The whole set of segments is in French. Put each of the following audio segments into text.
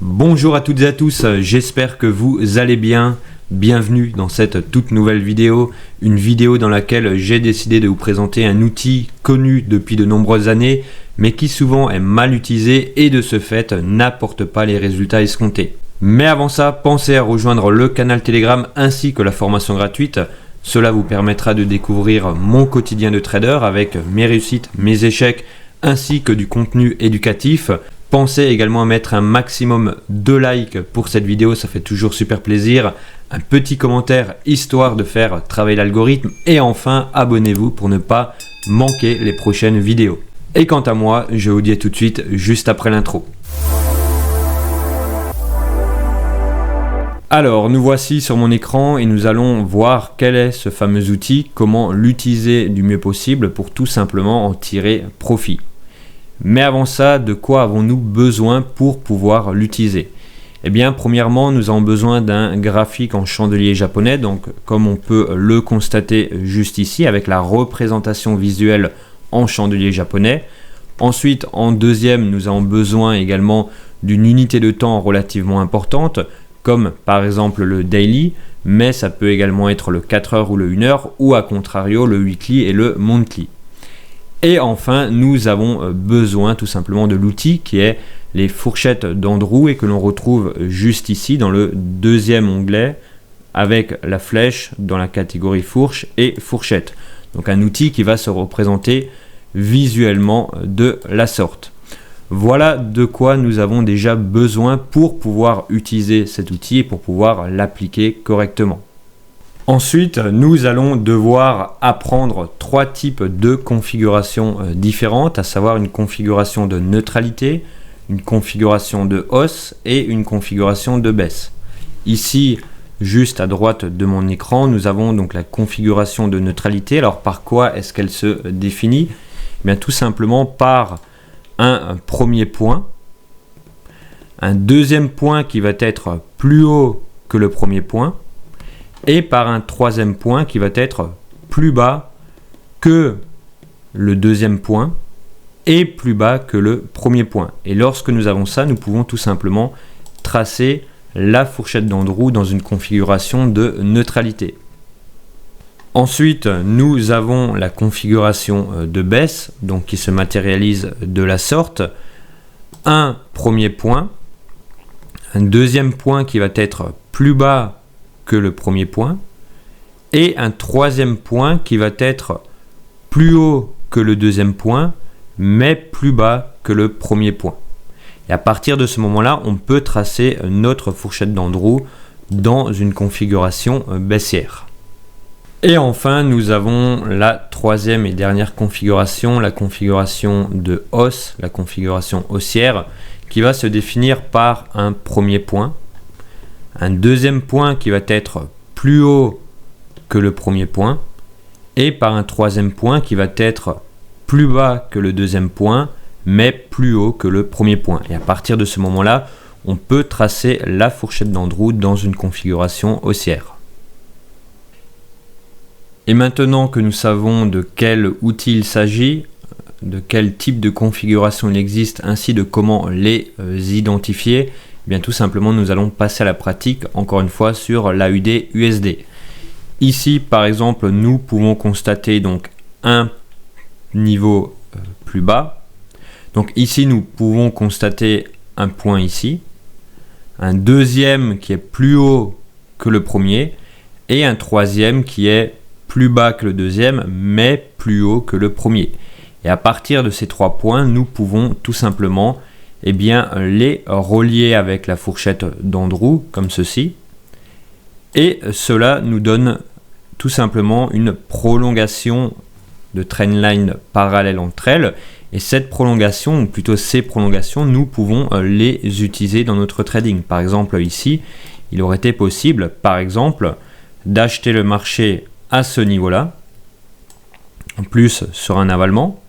Bonjour à toutes et à tous, j'espère que vous allez bien. Bienvenue dans cette toute nouvelle vidéo, une vidéo dans laquelle j'ai décidé de vous présenter un outil connu depuis de nombreuses années, mais qui souvent est mal utilisé et de ce fait n'apporte pas les résultats escomptés. Mais avant ça, pensez à rejoindre le canal Telegram ainsi que la formation gratuite. Cela vous permettra de découvrir mon quotidien de trader avec mes réussites, mes échecs, ainsi que du contenu éducatif. Pensez également à mettre un maximum de likes pour cette vidéo, ça fait toujours super plaisir. Un petit commentaire histoire de faire travailler l'algorithme. Et enfin, abonnez-vous pour ne pas manquer les prochaines vidéos. Et quant à moi, je vous dis à tout de suite juste après l'intro. Alors, nous voici sur mon écran et nous allons voir quel est ce fameux outil, comment l'utiliser du mieux possible pour tout simplement en tirer profit. Mais avant ça, de quoi avons-nous besoin pour pouvoir l'utiliser? Eh bien, premièrement, nous avons besoin d'un graphique en chandelier japonais, donc comme on peut le constater juste ici, avec la représentation visuelle en chandelier japonais. Ensuite, en deuxième, nous avons besoin également d'une unité de temps relativement importante, comme par exemple le daily, mais ça peut également être le 4 heures ou le 1 heure, ou à contrario le weekly et le monthly. Et enfin, nous avons besoin tout simplement de l'outil qui est les fourchettes d'Andrew et que l'on retrouve juste ici dans le deuxième onglet avec la flèche dans la catégorie fourche et fourchette. Donc un outil qui va se représenter visuellement de la sorte. Voilà de quoi nous avons déjà besoin pour pouvoir utiliser cet outil et pour pouvoir l'appliquer correctement. Ensuite, nous allons devoir apprendre trois types de configurations différentes, à savoir une configuration de neutralité, une configuration de hausse et une configuration de baisse. Ici, juste à droite de mon écran, nous avons donc la configuration de neutralité. Alors par quoi est-ce qu'elle se définit? Eh bien, tout simplement par un premier point, un deuxième point qui va être plus haut que le premier point, et par un troisième point qui va être plus bas que le deuxième point et plus bas que le premier point. Et lorsque nous avons ça, nous pouvons tout simplement tracer la fourchette d'Andrew dans une configuration de neutralité. Ensuite, nous avons la configuration de baisse, donc qui se matérialise de la sorte. Un premier point, un deuxième point qui va être plus bas que le premier point, et un troisième point qui va être plus haut que le deuxième point, mais plus bas que le premier point. Et à partir de ce moment-là, on peut tracer notre fourchette d'Andrew dans une configuration baissière. Et enfin, nous avons la troisième et dernière configuration, la configuration de hausse, la configuration haussière, qui va se définir par un premier point, un deuxième point qui va être plus haut que le premier point, et par un troisième point qui va être plus bas que le deuxième point, mais plus haut que le premier point. Et à partir de ce moment-là, on peut tracer la fourchette d'Andrew dans une configuration haussière. Et maintenant que nous savons de quel outil il s'agit, de quel type de configuration il existe, ainsi de comment les identifier, eh bien tout simplement nous allons passer à la pratique encore une fois sur l'AUD USD. Ici par exemple nous pouvons constater donc un niveau plus bas. Donc ici nous pouvons constater un point ici, un deuxième qui est plus haut que le premier et un troisième qui est plus bas que le deuxième mais plus haut que le premier. Et à partir de ces trois points nous pouvons tout simplement les relier avec la fourchette d'Andrew comme ceci, et cela nous donne tout simplement une prolongation de trendline parallèle entre elles, et cette prolongation, ou plutôt ces prolongations, nous pouvons les utiliser dans notre trading. Par exemple ici, il aurait été possible par exemple d'acheter le marché à ce niveau-là, en plus sur un avalement,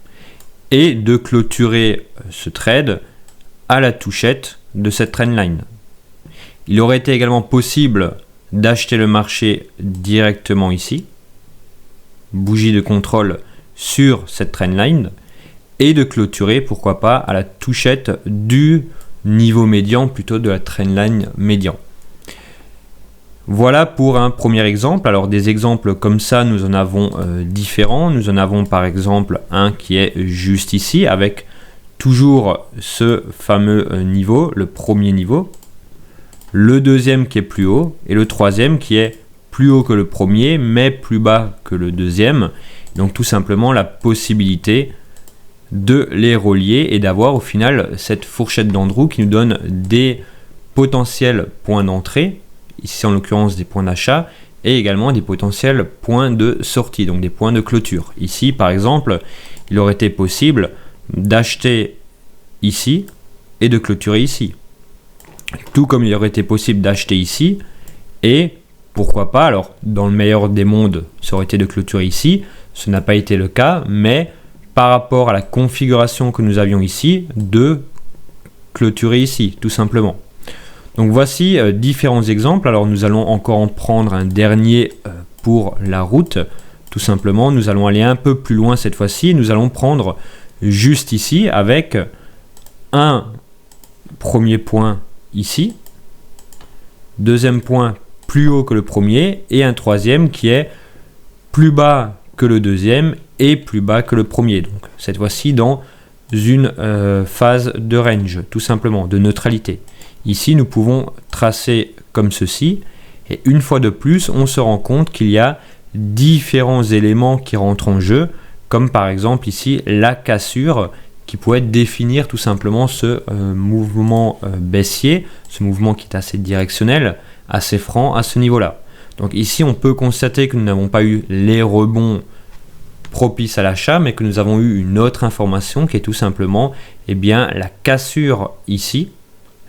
et de clôturer ce trade à la touchette de cette trendline. Il aurait été également possible d'acheter le marché directement ici, bougie de contrôle sur cette trendline, et de clôturer, pourquoi pas, à la touchette du niveau médian plutôt de la trendline médian. Voilà pour un premier exemple. Alors des exemples comme ça, nous en avons différents. Nous en avons par exemple un qui est juste ici avec toujours ce fameux niveau, le premier niveau, le deuxième qui est plus haut et le troisième qui est plus haut que le premier mais plus bas que le deuxième. Donc tout simplement la possibilité de les relier et d'avoir au final cette fourchette d'Andrew qui nous donne des potentiels points d'entrée, ici en l'occurrence des points d'achat, et également des potentiels points de sortie, donc des points de clôture. Ici par exemple, il aurait été possible d'acheter ici et de clôturer ici. Tout comme il aurait été possible d'acheter ici et pourquoi pas, alors dans le meilleur des mondes, ça aurait été de clôturer ici, ce n'a pas été le cas, mais par rapport à la configuration que nous avions ici, de clôturer ici, tout simplement. Donc voici différents exemples. Alors nous allons encore en prendre un dernier pour la route. Tout simplement, nous allons aller un peu plus loin cette fois-ci. Nous allons prendre juste ici avec un premier point ici, deuxième point plus haut que le premier et un troisième qui est plus bas que le deuxième et plus bas que le premier. Donc cette fois-ci dans une phase de range, tout simplement, de neutralité. Ici, nous pouvons tracer comme ceci, et une fois de plus, on se rend compte qu'il y a différents éléments qui rentrent en jeu, comme par exemple ici la cassure, qui pourrait définir tout simplement ce mouvement baissier, ce mouvement qui est assez directionnel, assez franc à ce niveau-là. Donc ici, on peut constater que nous n'avons pas eu les rebonds propices à l'achat, mais que nous avons eu une autre information qui est tout simplement la cassure ici,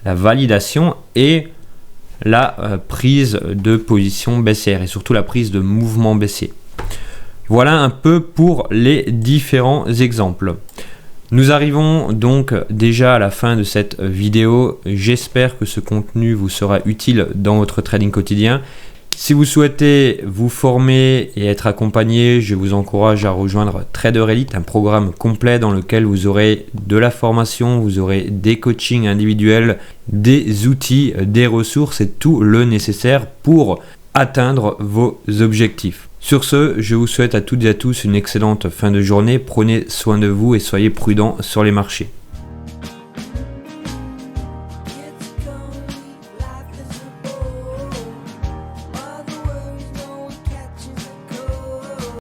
la validation et la prise de position baissière et surtout la prise de mouvement baissier. Voilà un peu pour les différents exemples. Nous arrivons donc déjà à la fin de cette vidéo. J'espère que ce contenu vous sera utile dans votre trading quotidien. Si vous souhaitez vous former et être accompagné, je vous encourage à rejoindre Trader Elite, un programme complet dans lequel vous aurez de la formation, vous aurez des coachings individuels, des outils, des ressources et tout le nécessaire pour atteindre vos objectifs. Sur ce, je vous souhaite à toutes et à tous une excellente fin de journée. Prenez soin de vous et soyez prudents sur les marchés.